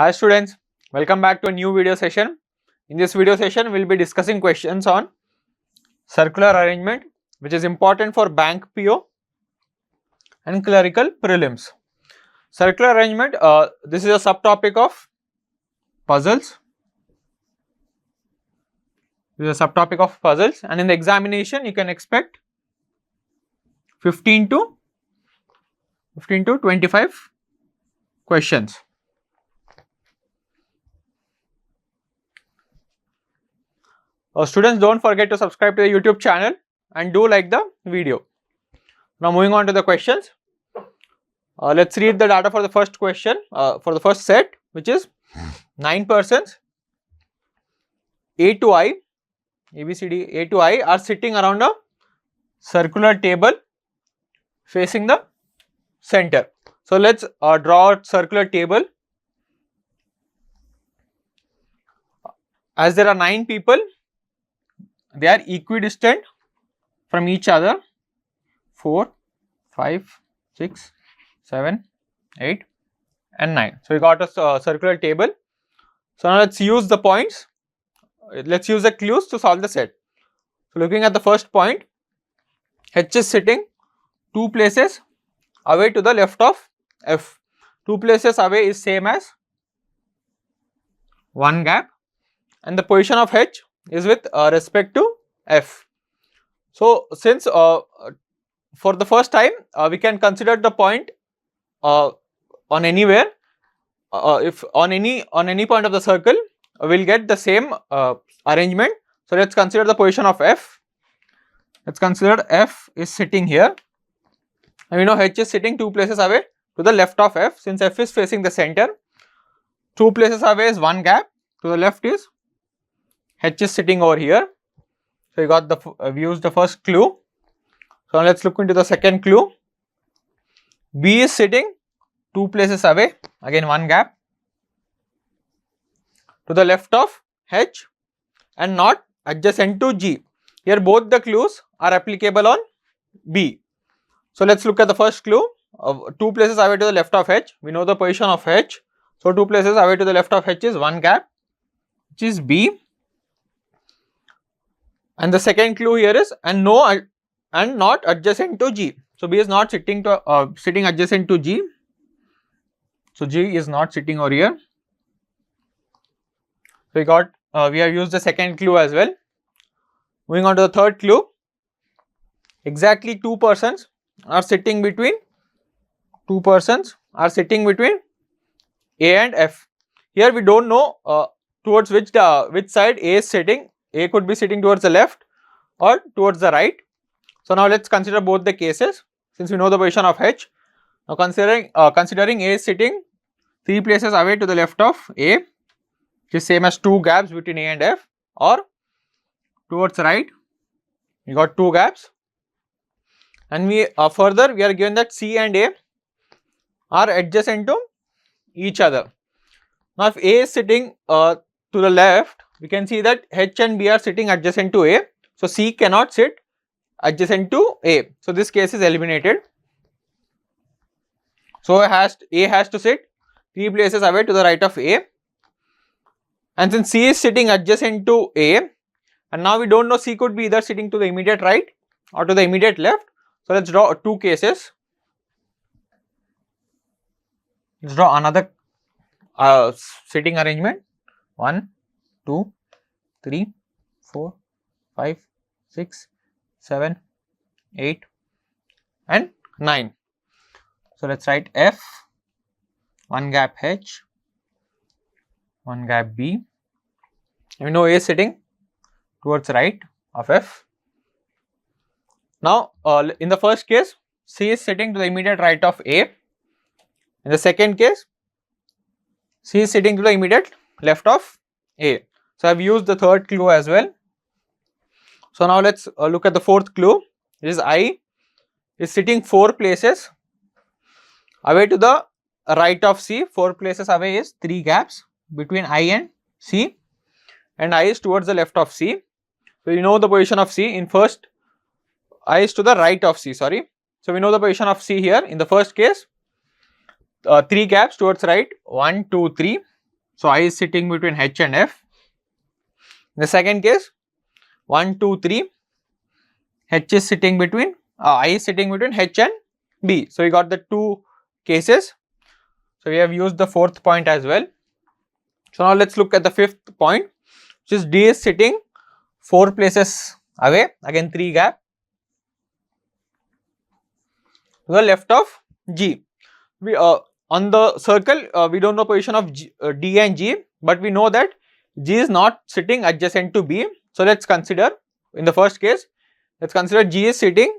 Hi students, welcome back to a new video session. In this video session, we will be discussing questions on circular arrangement, which is important for bank PO and clerical prelims. Circular arrangement, this is a subtopic of puzzles. This is a subtopic of puzzles, and in the examination, you can expect 15 to 25 questions. Students, don't forget to subscribe to the YouTube channel and do like the video. Now moving on to the questions. Let's read the data for the first question, for the first set, which is 9 persons A to I, A, B, C, D, A to I are sitting around a circular table facing the center. So let's draw a circular table. As there are 9 people, they are equidistant from each other, 4, 5, 6, 7, 8 and 9. So we got a circular table. So now let's use the points, let's use the clues to solve the set. So looking at the first point, H is sitting 2 places away to the left of F. 2 places away is same as 1 gap, and the position of H is with respect to F. So since for the first time we can consider the point on anywhere, if on any point of the circle we will get the same arrangement. So let's consider the position of F. Let's consider F is sitting here, and we know H is sitting 2 places away to the left of F. Since F is facing the center, 2 places away is 1 gap, to the left is H is sitting over here. So we got we used the first clue. So now let's look into the second clue. B is sitting 2 places away, again 1 gap, to the left of H and not adjacent to G. Here both the clues are applicable on B. So let's look at the first clue. 2 places away to the left of H, we know the position of H. So 2 places away to the left of H is 1 gap, which is B. And the second clue here is and not adjacent to G. So B is not sitting adjacent to G. So G is not sitting over here. So we have used the second clue as well. Moving on to the third clue. Exactly 2 persons are sitting between A and F. Here we don't know towards which side A is sitting. A could be sitting towards the left or towards the right. So now let's consider both the cases since we know the position of H. Now considering A is sitting 3 places away to the left of A, which is same as 2 gaps between A and F, or towards right, we got 2 gaps, and we further we are given that C and A are adjacent to each other. Now if A is sitting to the left, we can see that H and B are sitting adjacent to A. So C cannot sit adjacent to A. So this case is eliminated. So A has to sit 3 places away to the right of A. And since C is sitting adjacent to A, and now we don't know, C could be either sitting to the immediate right or to the immediate left. So let's draw 2 cases. Let's draw another sitting arrangement. 1, 2, 3, 4, 5, 6, 7, 8 and 9. So let's write F, 1 gap H, 1 gap B. We know A is sitting towards right of F. Now in the first case, C is sitting to the immediate right of A. In the second case, C is sitting to the immediate left of A. So I have used the third clue as well. So now let's look at the fourth clue. It is I is sitting 4 places away to the right of C. 4 places away is 3 gaps between I and C, and I is towards the left of C. So you know the position of C. In first, I is to the right of C, sorry. So we know the position of C here. In the first case, 3 gaps towards right, 1, 2, 3. So I is sitting between H and F. In the second case, 1, 2, 3, H is sitting between, I is sitting between H and B. So we got the two cases. So we have used the fourth point as well. So now let's look at the fifth point, which is D is sitting 4 places away, again 3 gap, to the left of G. We on the circle we don't know position of D and G, but we know that G is not sitting adjacent to B. So let's consider, in the first case, let's consider G is sitting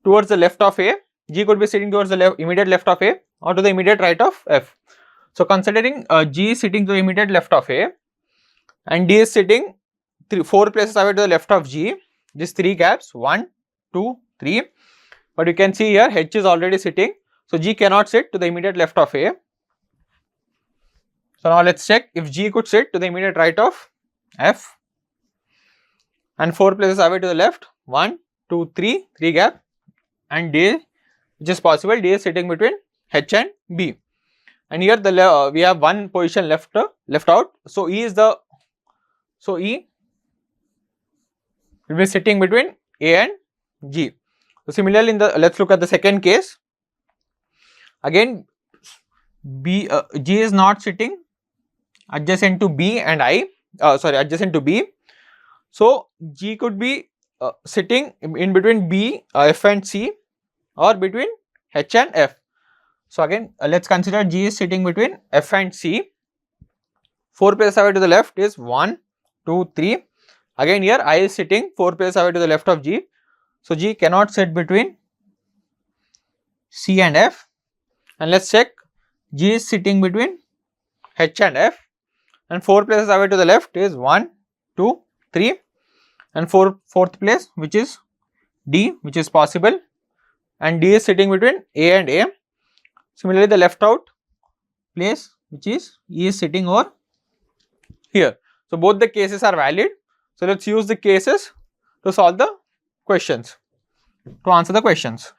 towards the left of A. G could be sitting towards the immediate left of A or to the immediate right of F. So considering G is sitting to the immediate left of A and D is sitting 4 places away to the left of G, these 3 gaps, 1, 2, 3, but you can see here H is already sitting, so G cannot sit to the immediate left of A. So now let's check if G could sit to the immediate right of F and 4 places away to the left, 1, 2, 3, 3 gap, and D, which is possible, D is sitting between H and B. And here we have one position left out. So E will be sitting between A and G. So similarly, let's look at the second case. Again, G is not sitting adjacent to B and adjacent to B. So G could be sitting in between B, F and C, or between H and F. So again, let's consider G is sitting between F and C. 4 places away to the left is 1, 2, 3. Again here I is sitting 4 places away to the left of G. So G cannot sit between C and F. And let's check, G is sitting between H and F. And 4 places away to the left is 1, 2, 3. And fourth place, which is D, which is possible. And D is sitting between A and A. Similarly, the left out place, which is E, is sitting over here. So both the cases are valid. So let's use the cases to solve the questions, to answer the questions.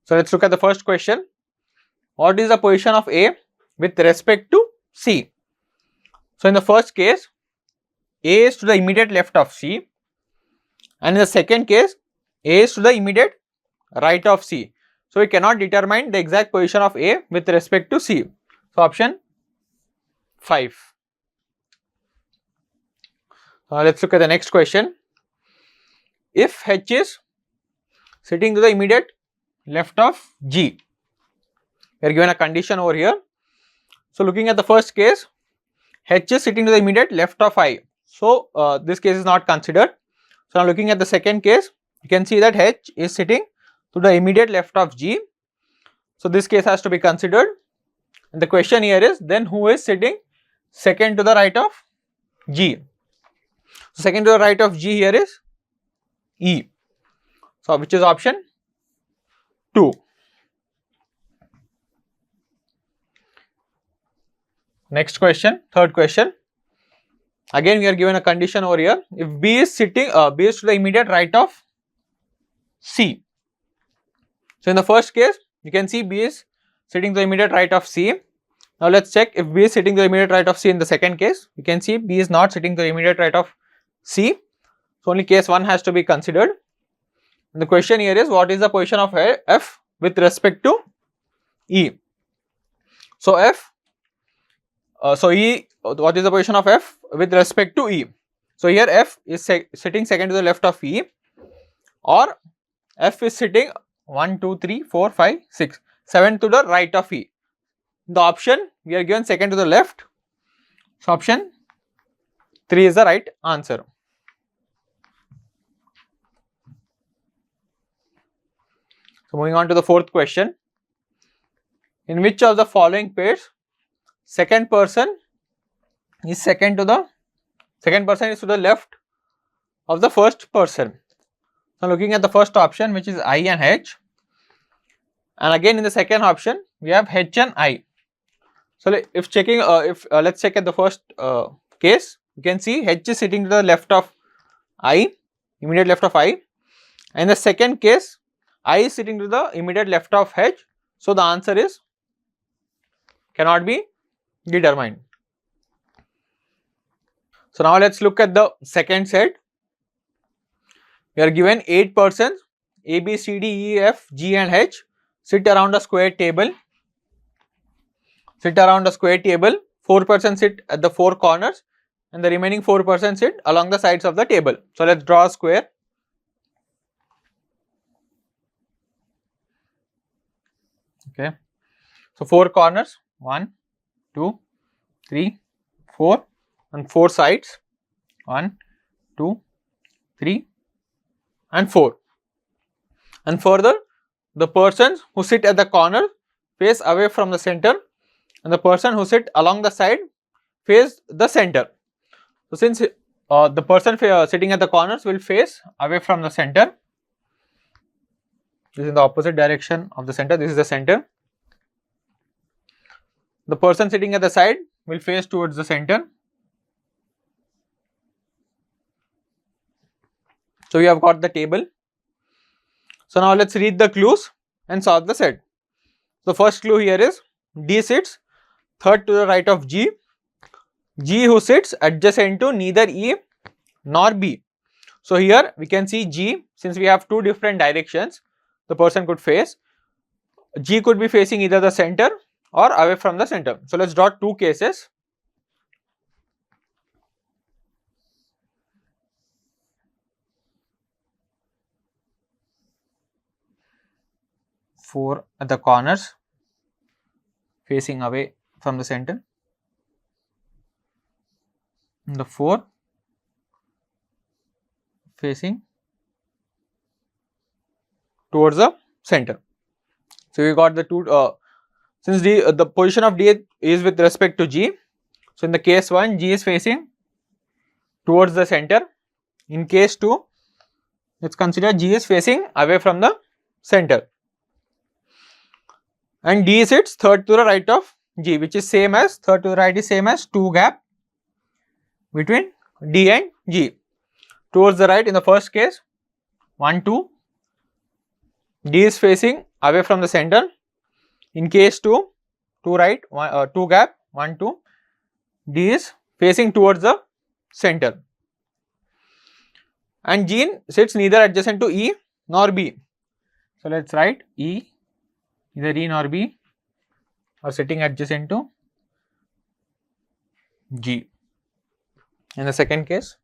So let's look at the first question. What is the position of A with respect to C? So in the first case, A is to the immediate left of C, and in the second case, A is to the immediate right of C. So we cannot determine the exact position of A with respect to C. So option 5. Let's look at the next question. If H is sitting to the immediate left of G, we are given a condition over here. So looking at the first case, H is sitting to the immediate left of I. So this case is not considered. So now looking at the second case, you can see that H is sitting to the immediate left of G. So this case has to be considered. And the question here is, then who is sitting second to the right of G? So second to the right of G here is E. So which is option 2. Next question, third question. Again we are given a condition over here. If B is sitting, B is to the immediate right of C. So in the first case, you can see B is sitting to the immediate right of C. Now let's check if B is sitting to the immediate right of C in the second case. You can see B is not sitting to the immediate right of C. So only case 1 has to be considered. And the question here is, what is the position of F with respect to E? So E, what is the position of F with respect to E? So here F is sitting second to the left of E, or F is sitting 1, 2, 3, 4, 5, 6, 7 to the right of E. The option we are given second to the left. So option 3 is the right answer. So moving on to the fourth question. In which of the following pairs second person is to the left of the first person? So looking at the first option, which is I and H, and again in the second option we have H and I. So if checking, let's check at the first case, you can see H is sitting to the left of I, immediate left of I, and in the second case I is sitting to the immediate left of H. So the answer is cannot be determined. So now let's look at the second set. We are given 8 persons A, B, C, D, E, F, G and H sit around a square table. 4 persons sit at the 4 corners and the remaining 4 persons sit along the sides of the table. So let's draw a square. Okay. So 4 corners, 1, 2, 3, 4 and 4 sides, 1, 2, 3 and 4. And further, the persons who sit at the corner face away from the center and the person who sit along the side face the center. So since the person sitting at the corners will face away from the center, this is in the opposite direction of the center, this is the center. The person sitting at the side will face towards the center. So we have got the table. So now let's read the clues and solve the set. The first clue here is D sits third to the right of G. G who sits adjacent to neither E nor B. So here we can see G, since we have two different directions the person could face. G could be facing either the center or away from the center. So let's draw two cases. Four at the corners facing away from the center, and the 4 facing towards the center. So we got the two, since the position of D is with respect to G, so in the case 1 G is facing towards the center. In case 2, let's consider G is facing away from the center, and D sits third to the right of G, which is same as third to the right is same as 2 gap between D and G. Towards the right in the first case 1, 2, D is facing away from the center. In case 2, 2 right, 2 gap, 1, 2, D is facing towards the center. And G sits neither adjacent to E nor B. So let's write E, neither E nor B are sitting adjacent to G. In the second case,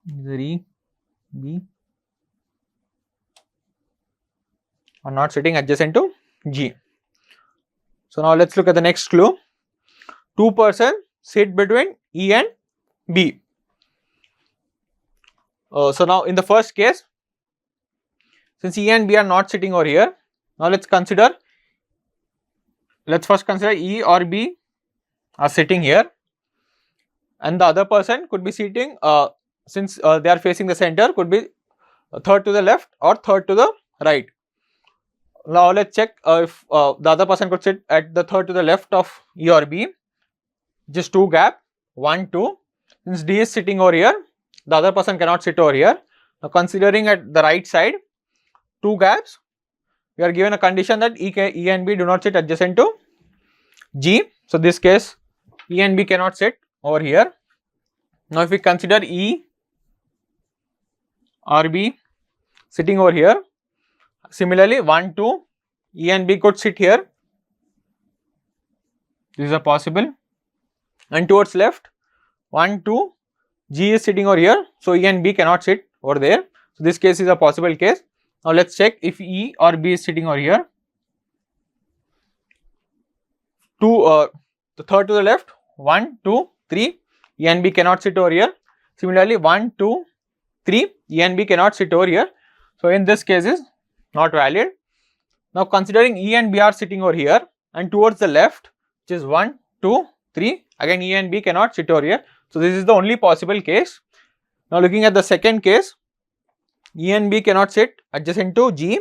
neither E, B are not sitting adjacent to G. So now let's look at the next clue. 2 persons sit between E and B. So now in the first case, since E and B are not sitting over here, now let's first consider E or B are sitting here, and the other person could be sitting, since they are facing the center, could be third to the left or third to the right. Now let's check if the other person could sit at the third to the left of E or B, just 2 gap, 1, 2. Since D is sitting over here, the other person cannot sit over here. Now considering at the right side, 2 gaps, we are given a condition that E and B do not sit adjacent to G. So this case E and B cannot sit over here. Now if we consider E or B sitting over here, similarly 1, 2, E and B could sit here. This is a possible. And towards left, 1, 2, G is sitting over here, so E and B cannot sit over there. So this case is a possible case. Now let's check if E or B is sitting over here. The third to the left, 1, 2, 3, E and B cannot sit over here. Similarly 1, 2, 3, E and B cannot sit over here. So in this case is not valid. Now considering E and B are sitting over here, and towards the left, which is 1, 2, 3, again E and B cannot sit over here. So this is the only possible case. Now looking at the second case, E and B cannot sit adjacent to G.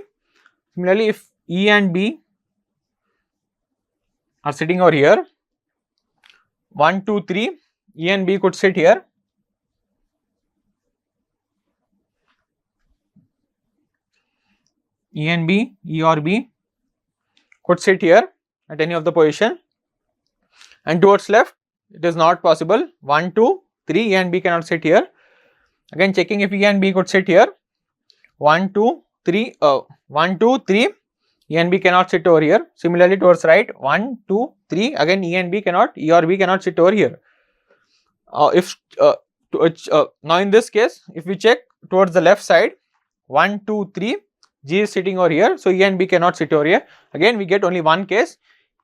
Similarly, if E and B are sitting over here, 1, 2, 3, E and B could sit here. E and B, E or B could sit here at any of the position, and towards left it is not possible. 1, 2, 3, E and B cannot sit here. Again checking if E and B could sit here. 1, 2, 3, 1, 2, 3, E and B cannot sit over here. Similarly towards right, 1, 2, 3, again E and B cannot, E or B cannot sit over here. Now in this case, if we check towards the left side, 1, 2, 3, G is sitting over here, so E and B cannot sit over here. Again we get only one case,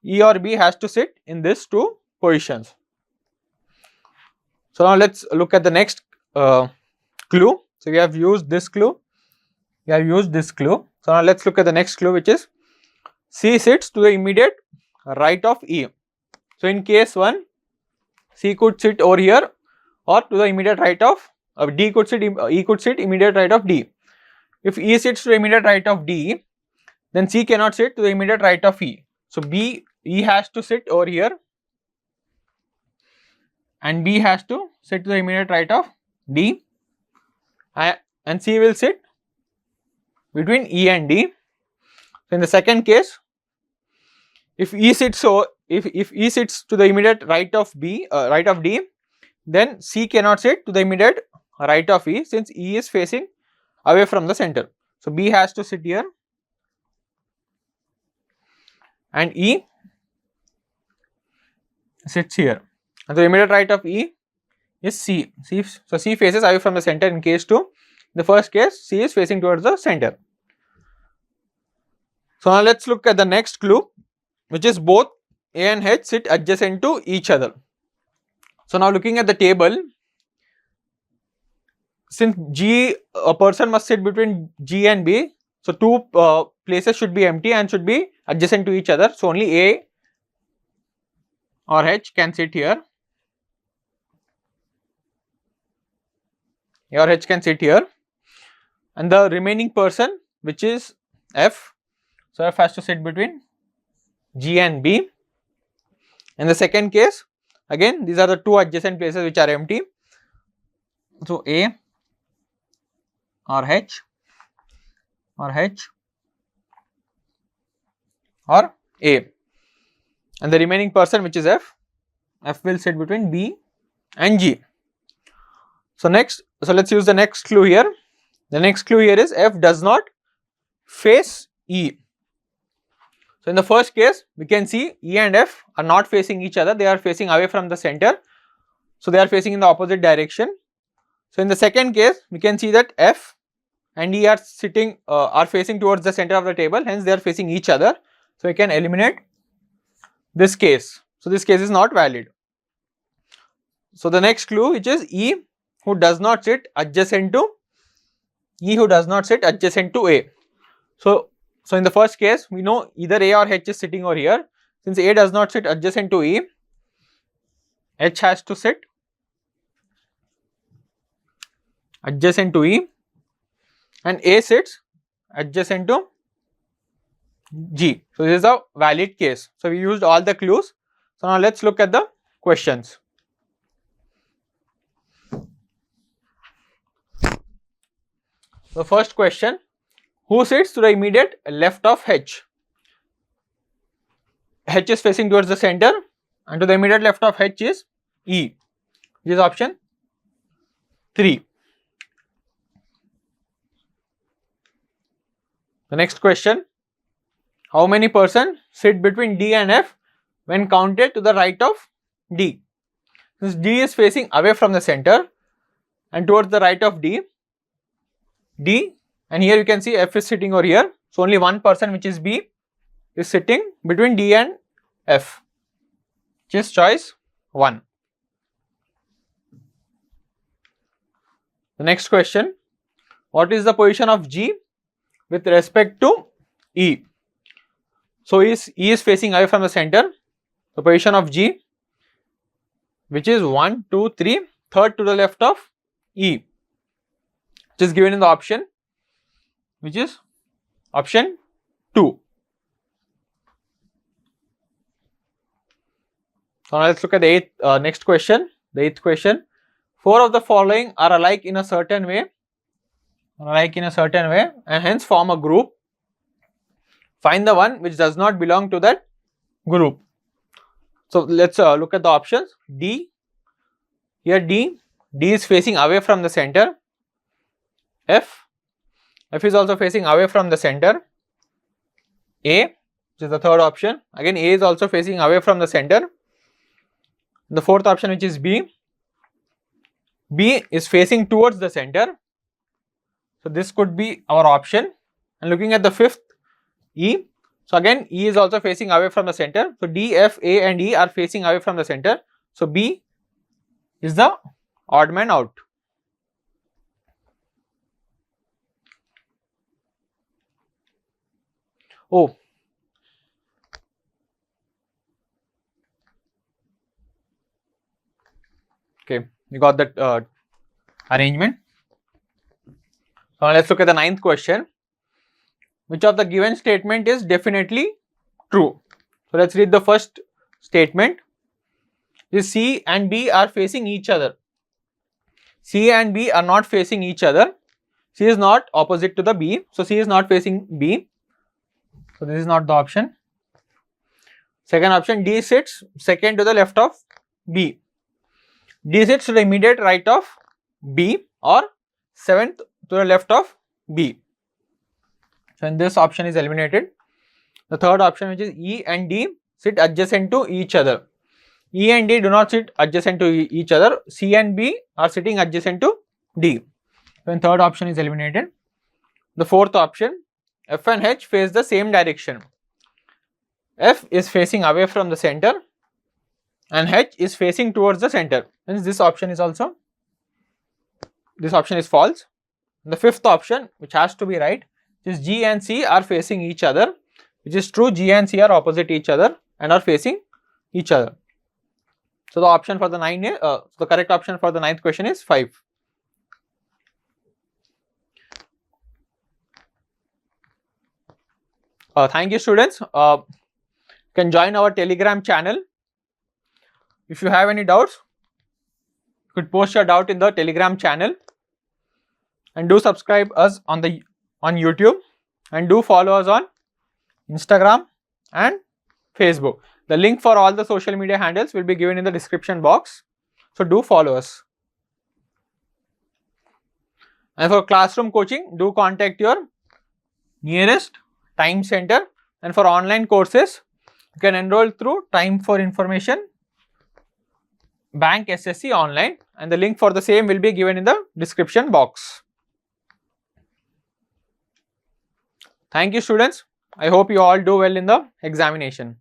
E or B has to sit in these two positions. So now let's look at the next clue. So we have used this clue, So now let's look at the next clue, which is C sits to the immediate right of E. So in case 1, C could sit over here, or to the immediate right of D could sit, E could sit immediate right of D. If E sits to the immediate right of D, then C cannot sit to the immediate right of E. So E has to sit over here, and B has to sit to the immediate right of D, and C will sit between E and D. So in the second case, if E sits if E sits to the immediate right of D, then C cannot sit to the immediate right of E, since E is facing away from the center. So B has to sit here, and E sits here, and the immediate right of E is C. So C faces away from the center in case 2. In the first case, C is facing towards the center. So now let's look at the next clue, which is both A and H sit adjacent to each other. So now looking at the table, since a person must sit between G and B, so two places should be empty and should be adjacent to each other. So only A or H can sit here. A or H can sit here, and the remaining person, which is F, so F has to sit between G and B. In the second case, again these are the two adjacent places which are empty. So A or H or A, and the remaining person, which is F will sit between B and G. So let's use the next clue here. The next clue here is F does not face E. So in the first case, we can see E and F are not facing each other, they are facing away from the center. So they are facing in the opposite direction. So in the second case, we can see that F and E are facing towards the center of the table, hence they are facing each other. So we can eliminate this case. So this case is not valid. So the next clue, which is E who does not sit adjacent to A. So in the first case, we know either A or H is sitting over here. Since A does not sit adjacent to E, H has to sit adjacent to E, and A sits adjacent to G. So this is a valid case. So we used all the clues. So now let's look at the questions. The first question: who sits to the immediate left of H? H is facing towards the center, and to the immediate left of H is E, which is option 3. The next question: how many persons sit between D and F when counted to the right of D? Since D is facing away from the center and towards the right of D, and here you can see F is sitting over here. So only one person, which is B, is sitting between D and F, which is choice 1. The next question: what is the position of G with respect to E? So E is facing away from the center. The position of G, which is 1, 2, 3, third to the left of E, which is given in the option, which is option 2. So now let's look at the next question. The 8th question: 4 of the following are alike in a certain way, and hence form a group. Find the one which does not belong to that group. So let's look at the options. D, here D is facing away from the center. F is also facing away from the center. A, which is the third option, again A is also facing away from the center. The fourth option, which is B is facing towards the center. So this could be our option. And looking at the fifth, E, so again E is also facing away from the center. So D, F, A and E are facing away from the center. So B is the odd man out. Oh, okay, we got that arrangement. Now let's look at the ninth question. Which of the given statement is definitely true? So let's read the first statement. This C and B are facing each other. C and B are not facing each other. C is not opposite to the B, so C is not facing B. So this is not the option. Second option, D sits second to the left of B. D sits to the immediate right of B or seventh to the left of B. So in this option is eliminated. The third option, which is E and D, sit adjacent to each other. E and D do not sit adjacent to each other. C and B are sitting adjacent to D. So in third option is eliminated. The fourth option, F and H face the same direction. F is facing away from the center and H is facing towards the center. Hence this option is also, this option is false. The fifth option, which has to be right, is G and C are facing each other, which is true. G and C are opposite each other and are facing each other. So the option for the the correct option for the ninth question is 5. Thank you, students. You can join our Telegram channel. If you have any doubts, you could post your doubt in the Telegram channel, and do subscribe us on YouTube, and do follow us on Instagram and Facebook. The link for all the social media handles will be given in the description box. So do follow us. And for classroom coaching, do contact your nearest T.I.M.E center, and for online courses, you can enroll through Time for Information Bank SSC online, and the link for the same will be given in the description box. Thank you, students. I hope you all do well in the examination.